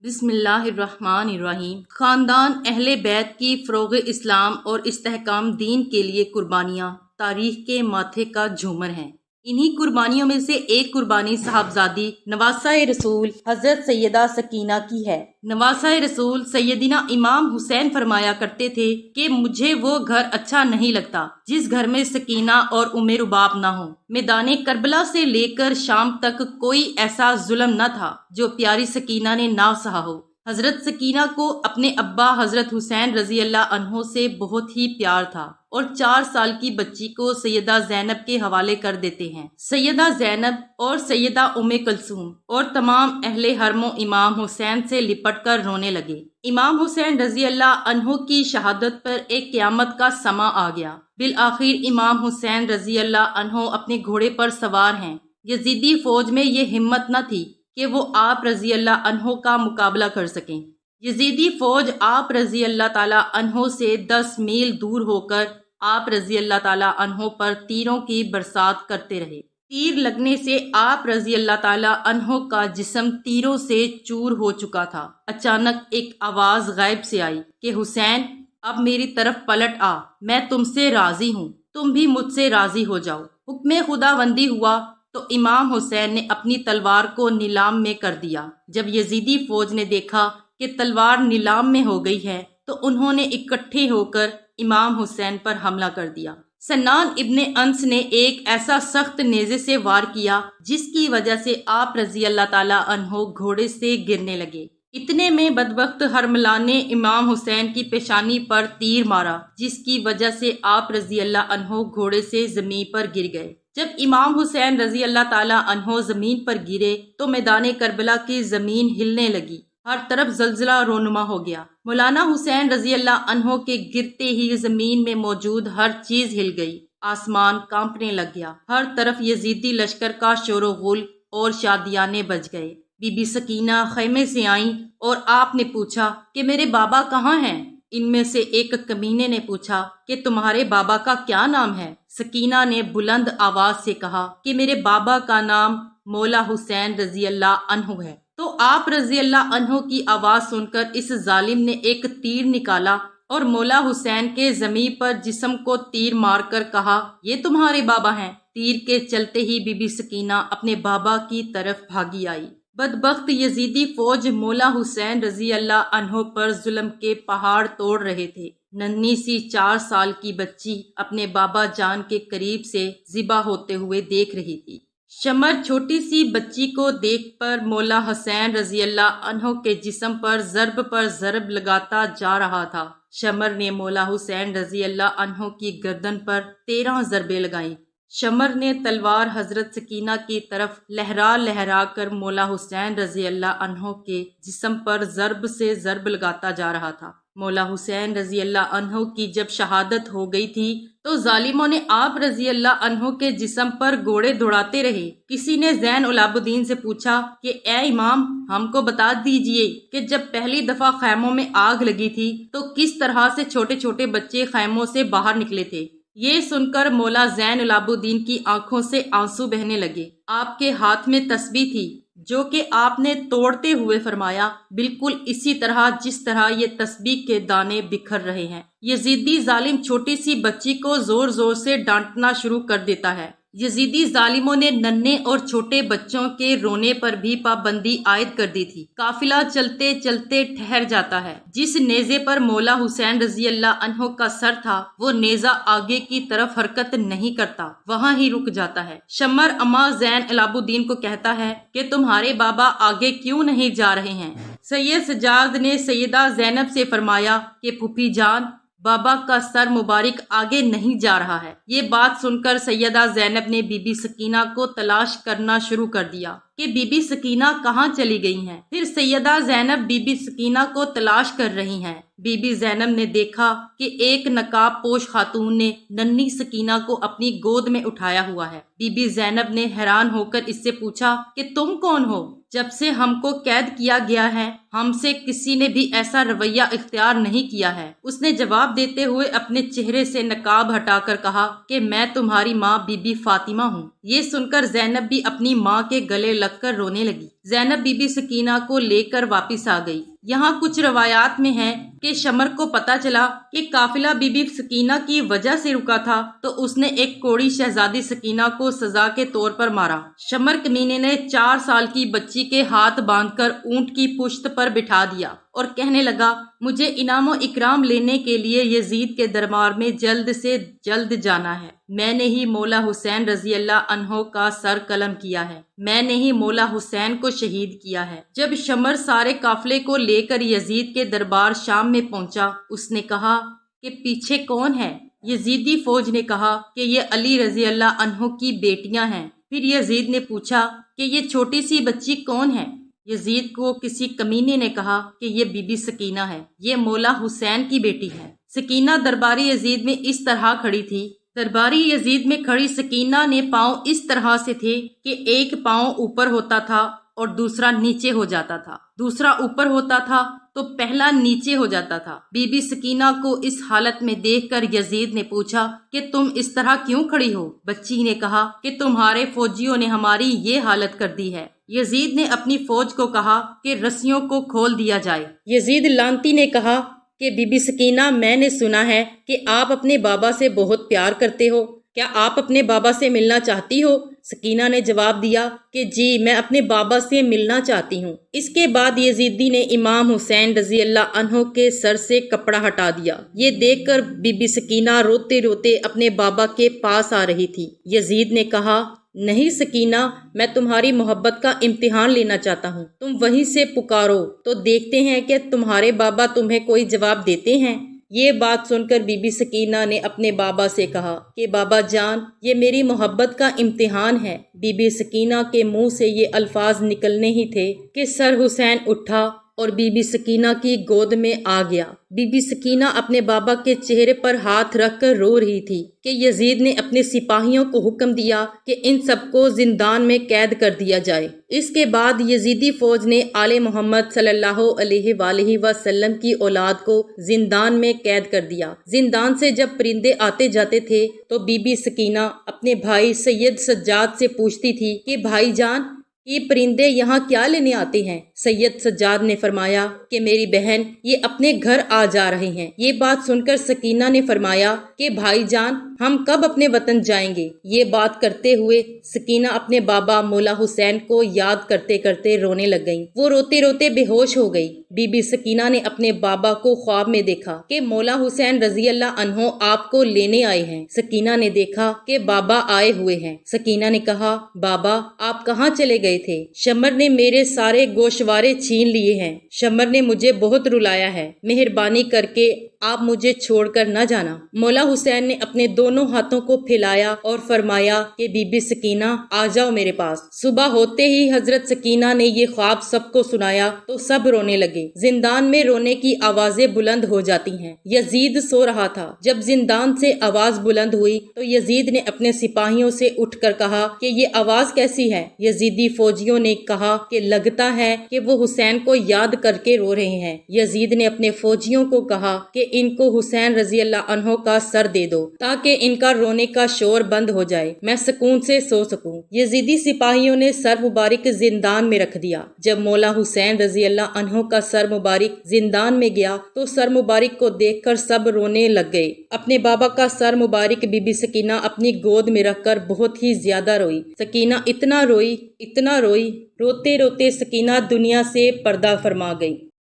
بسم اللہ الرحمن الرحیم۔ خاندان اہل بیت کی فروغ اسلام اور استحکام دین کے لیے قربانیاں تاریخ کے ماتھے کا جھومر ہیں۔ انہی قربانیوں میں سے ایک قربانی صاحبزادی نواسہ رسول حضرت سیدہ سکینہ کی ہے۔ نواسہ رسول سیدنا امام حسین فرمایا کرتے تھے کہ مجھے وہ گھر اچھا نہیں لگتا جس گھر میں سکینہ اور ام رباب نہ ہو۔ میدان کربلا سے لے کر شام تک کوئی ایسا ظلم نہ تھا جو پیاری سکینہ نے نہ سہا ہو۔ حضرت سکینہ کو اپنے ابا حضرت حسین رضی اللہ عنہ سے بہت ہی پیار تھا اور 4 سال کی بچی کو سیدہ زینب کے حوالے کر دیتے ہیں۔ سیدہ زینب اور سیدہ ام کلثوم اور تمام اہل حرم و امام حسین سے لپٹ کر رونے لگے۔ امام حسین رضی اللہ عنہ کی شہادت پر ایک قیامت کا سماں آ گیا۔ بالآخر امام حسین رضی اللہ عنہ اپنے گھوڑے پر سوار ہیں۔ یزیدی فوج میں یہ ہمت نہ تھی کہ وہ آپ رضی اللہ عنہ کا مقابلہ کر سکیں۔ یزیدی فوج آپ رضی اللہ تعالی عنہ سے 10 میل دور ہو کر آپ رضی اللہ تعالی عنہ پر تیروں کی برسات کرتے رہے۔ تیر لگنے سے آپ رضی اللہ تعالی عنہ کا جسم تیروں سے چور ہو چکا تھا۔ اچانک ایک آواز غیب سے آئی کہ حسین اب میری طرف پلٹ آ، میں تم سے راضی ہوں، تم بھی مجھ سے راضی ہو جاؤ۔ حکم خداوندی ہوا تو امام حسین نے اپنی تلوار کو نیلام میں کر دیا۔ جب یزیدی فوج نے دیکھا کہ تلوار نیلام میں ہو گئی ہے تو انہوں نے اکٹھے ہو کر امام حسین پر حملہ کر دیا۔ سنان ابن انس نے ایک ایسا سخت نیزے سے وار کیا جس کی وجہ سے آپ رضی اللہ تعالی عنہ گھوڑے سے گرنے لگے۔ اتنے میں بدبخت حرملہ نے امام حسین کی پیشانی پر تیر مارا جس کی وجہ سے آپ رضی اللہ عنہ گھوڑے سے زمین پر گر گئے۔ جب امام حسین رضی اللہ تعالی عنہ زمین پر گرے تو میدان کربلا کی زمین ہلنے لگی، ہر طرف زلزلہ رونما ہو گیا۔ مولانا حسین رضی اللہ عنہ کے گرتے ہی زمین میں موجود ہر چیز ہل گئی، آسمان کانپنے لگ گیا، ہر طرف یزیدی لشکر کا شور و غل اور شادیانے بج گئے۔ بی بی سکینہ خیمے سے آئیں اور آپ نے پوچھا کہ میرے بابا کہاں ہیں؟ ان میں سے ایک کمینے نے پوچھا کہ تمہارے بابا کا کیا نام ہے؟ سکینہ نے بلند آواز سے کہا کہ میرے بابا کا نام مولا حسین رضی اللہ عنہ ہے۔ تو آپ رضی اللہ عنہ کی آواز سن کر اس ظالم نے ایک تیر نکالا اور مولا حسین کے زمین پر جسم کو تیر مار کر کہا یہ تمہارے بابا ہیں۔ تیر کے چلتے ہی بی بی سکینہ اپنے بابا کی طرف بھاگی آئی۔ بدبخت یزیدی فوج مولا حسین رضی اللہ عنہ پر ظلم کے پہاڑ توڑ رہے تھے۔ ننھی سی 4 سال کی بچی اپنے بابا جان کے قریب سے ذبح ہوتے ہوئے دیکھ رہی تھی۔ شمر چھوٹی سی بچی کو دیکھ پر مولا حسین رضی اللہ عنہ کے جسم پر ضرب لگاتا جا رہا تھا۔ شمر نے مولا حسین رضی اللہ عنہ کی گردن پر 13 ضربیں لگائیں۔ شمر نے تلوار حضرت سکینہ کی طرف لہرا کر مولا حسین رضی اللہ عنہ کے جسم پر ضرب سے ضرب لگاتا جا رہا تھا۔ مولا حسین رضی اللہ عنہ کی جب شہادت ہو گئی تھی تو ظالموں نے آپ رضی اللہ عنہ کے جسم پر گھوڑے دوڑاتے رہے۔ کسی نے زین العابدین سے پوچھا کہ اے امام ہم کو بتا دیجئے کہ جب پہلی دفعہ خیموں میں آگ لگی تھی تو کس طرح سے چھوٹے چھوٹے بچے خیموں سے باہر نکلے تھے؟ یہ سن کر مولا زین العابدین کی آنکھوں سے آنسو بہنے لگے۔ آپ کے ہاتھ میں تسبیح تھی جو کہ آپ نے توڑتے ہوئے فرمایا بالکل اسی طرح جس طرح یہ تسبیح کے دانے بکھر رہے ہیں۔ یزیدی ظالم چھوٹی سی بچی کو زور زور سے ڈانٹنا شروع کر دیتا ہے۔ یزیدی ظالموں نے ننھے اور چھوٹے بچوں کے رونے پر بھی پابندی عائد کر دی تھی۔ قافلہ چلتے چلتے ٹھہر جاتا ہے۔ جس نیزے پر مولا حسین رضی اللہ عنہ کا سر تھا وہ نیزہ آگے کی طرف حرکت نہیں کرتا، وہاں ہی رک جاتا ہے۔ شمر اما زین العابدین کو کہتا ہے کہ تمہارے بابا آگے کیوں نہیں جا رہے ہیں؟ سید سجاد نے سیدہ زینب سے فرمایا کہ پھوپھی جان بابا کا سر مبارک آگے نہیں جا رہا ہے۔ یہ بات سن کر سیدہ زینب نے بی بی سکینہ کو تلاش کرنا شروع کر دیا کہ بی بی سکینہ کہاں چلی گئی ہیں۔ پھر سیدہ زینب بی بی سکینہ کو تلاش کر رہی ہیں۔ بی بی زینب نے دیکھا کہ ایک نقاب پوش خاتون نے ننھی سکینہ کو اپنی گود میں اٹھایا ہوا ہے۔ بی بی زینب نے حیران ہو کر اس سے پوچھا کہ تم کون ہو؟ جب سے ہم کو قید کیا گیا ہے ہم سے کسی نے بھی ایسا رویہ اختیار نہیں کیا ہے۔ اس نے جواب دیتے ہوئے اپنے چہرے سے نقاب ہٹا کر کہا کہ میں تمہاری ماں بی بی فاطمہ ہوں۔ یہ سن کر زینب بھی اپنی ماں کے گلے لگ کر رونے لگی۔ زینب بی بی سکینہ کو لے کر واپس آ گئی۔ یہاں کچھ روایات میں ہے کہ شمر کو پتہ چلا کہ قافلہ بی بی سکینہ کی وجہ سے رکا تھا تو اس نے ایک کوڑی شہزادی سکینہ کو سزا کے طور پر مارا۔ شمر کمینے نے 4 سال کی بچی کے ہاتھ باندھ کر اونٹ کی پشت پر بٹھا دیا اور کہنے لگا، مجھے انعام و اکرام لینے کے لیے یزید کے دربار میں جلد سے جلد جانا ہے۔ میں نے ہی مولا حسین رضی اللہ عنہ کا سر قلم کیا ہے، میں نے ہی مولا حسین کو شہید کیا ہے۔ جب شمر سارے قافلے کو لے کر یزید کے دربار شام میں پہنچا، اس نے کہا کہ پیچھے کون ہے؟ یزیدی فوج نے کہا کہ یہ علی رضی اللہ عنہ کی بیٹیاں ہیں۔ پھر یزید نے پوچھا کہ یہ چھوٹی سی بچی کون ہے؟ یزید کو کسی کمینے نے کہا کہ یہ بی بی سکینہ ہے، یہ مولا حسین کی بیٹی ہے۔ سکینہ درباری یزید میں اس طرح کھڑی تھی۔ درباری یزید میں کھڑی سکینہ نے پاؤں اس طرح سے تھے کہ ایک پاؤں اوپر ہوتا تھا اور دوسرا نیچے ہو جاتا تھا، دوسرا اوپر ہوتا تھا تو پہلا نیچے ہو جاتا تھا۔ بی بی سکینہ کو اس حالت میں دیکھ کر یزید نے پوچھا کہ تم اس طرح کیوں کھڑی ہو؟ بچی نے کہا کہ تمہارے فوجیوں نے ہماری یہ حالت کر دی ہے۔ یزید نے اپنی فوج کو کہا کہ رسیوں کو کھول دیا جائے۔ یزید لعنتی نے کہا کہ بی بی سکینہ، میں نے سنا ہے کہ آپ اپنے بابا سے بہت پیار کرتے ہو، کیا آپ اپنے بابا سے ملنا چاہتی ہو؟ سکینہ نے جواب دیا کہ جی، میں اپنے بابا سے ملنا چاہتی ہوں۔ اس کے بعد یزیدی نے امام حسین رضی اللہ عنہ کے سر سے کپڑا ہٹا دیا۔ یہ دیکھ کر بی بی سکینہ روتے روتے اپنے بابا کے پاس آ رہی تھی۔ یزید نے کہا، نہیں سکینہ، میں تمہاری محبت کا امتحان لینا چاہتا ہوں، تم وہیں سے پکارو تو دیکھتے ہیں کہ تمہارے بابا تمہیں کوئی جواب دیتے ہیں۔ یہ بات سن کر بی بی سکینہ نے اپنے بابا سے کہا کہ بابا جان، یہ میری محبت کا امتحان ہے۔ بی بی سکینہ کے منہ سے یہ الفاظ نکلنے ہی تھے کہ سر حسین اٹھا اور بی بی سکینہ کی گود میں آ گیا۔ بی بی سکینہ اپنے بابا کے چہرے پر ہاتھ رکھ کر رو رہی تھی کہ یزید نے اپنے سپاہیوں کو حکم دیا کہ ان سب کو زندان میں قید کر دیا جائے۔ اس کے بعد یزیدی فوج نے آل محمد صلی اللہ علیہ وآلہ وسلم کی اولاد کو زندان میں قید کر دیا۔ زندان سے جب پرندے آتے جاتے تھے تو بی بی سکینہ اپنے بھائی سید سجاد سے پوچھتی تھی کہ بھائی جان، یہ پرندے یہاں کیا لینے آتے ہیں؟ سید سجاد نے فرمایا کہ میری بہن، یہ اپنے گھر آ جا رہے ہیں۔ یہ بات سن کر سکینہ نے فرمایا کہ بھائی جان، ہم کب اپنے وطن جائیں گے؟ یہ بات کرتے ہوئے سکینہ اپنے بابا مولا حسین کو یاد کرتے کرتے رونے لگ گئیں۔ وہ روتے روتے بے ہوش ہو گئی۔ بی بی سکینہ نے اپنے بابا کو خواب میں دیکھا کہ مولا حسین رضی اللہ عنہ آپ کو لینے آئے ہیں۔ سکینہ نے دیکھا کہ بابا آئے ہوئے ہیں۔ سکینہ نے کہا، بابا آپ کہاں چلے گئے تھے؟ شمر نے میرے سارے گوشوارے چھین لیے ہیں، شمر نے مجھے بہت رلایا ہے، مہربانی کر کے آپ مجھے چھوڑ کر نہ جانا۔ مولا حسین نے اپنے دونوں ہاتھوں کو پھیلایا اور فرمایا کہ بی بی سکینہ آ جاؤ میرے پاس۔ صبح ہوتے ہی حضرت سکینہ نے یہ خواب سب کو سنایا تو سب رونے لگے۔ زندان میں رونے کی آوازیں بلند ہو جاتی ہیں۔ یزید سو رہا تھا۔ جب زندان سے آواز بلند ہوئی تو یزید نے اپنے سپاہیوں سے اٹھ کر کہا کہ یہ آواز کیسی ہے؟ یزیدی فوجیوں نے کہا کہ لگتا ہے کہ وہ حسین کو یاد کر کے رو رہے ہیں۔ یزید نے اپنے فوجیوں کو کہا کہ ان کو حسین رضی اللہ عنہ کا سر دے دو تاکہ ان کا رونے کا شور بند ہو جائے، میں سکون سے سو سکوں۔ یزیدی سپاہیوں نے سر مبارک زندان میں رکھ دیا۔ جب مولا حسین رضی اللہ عنہ کا سر مبارک زندان میں گیا تو سر مبارک کو دیکھ کر سب رونے لگ گئے۔ اپنے بابا کا سر مبارک بی بی سکینہ اپنی گود میں رکھ کر بہت ہی زیادہ روئی۔ سکینہ اتنا روئی، روتے روتے سکینہ دنیا سے پردہ فرما گئی۔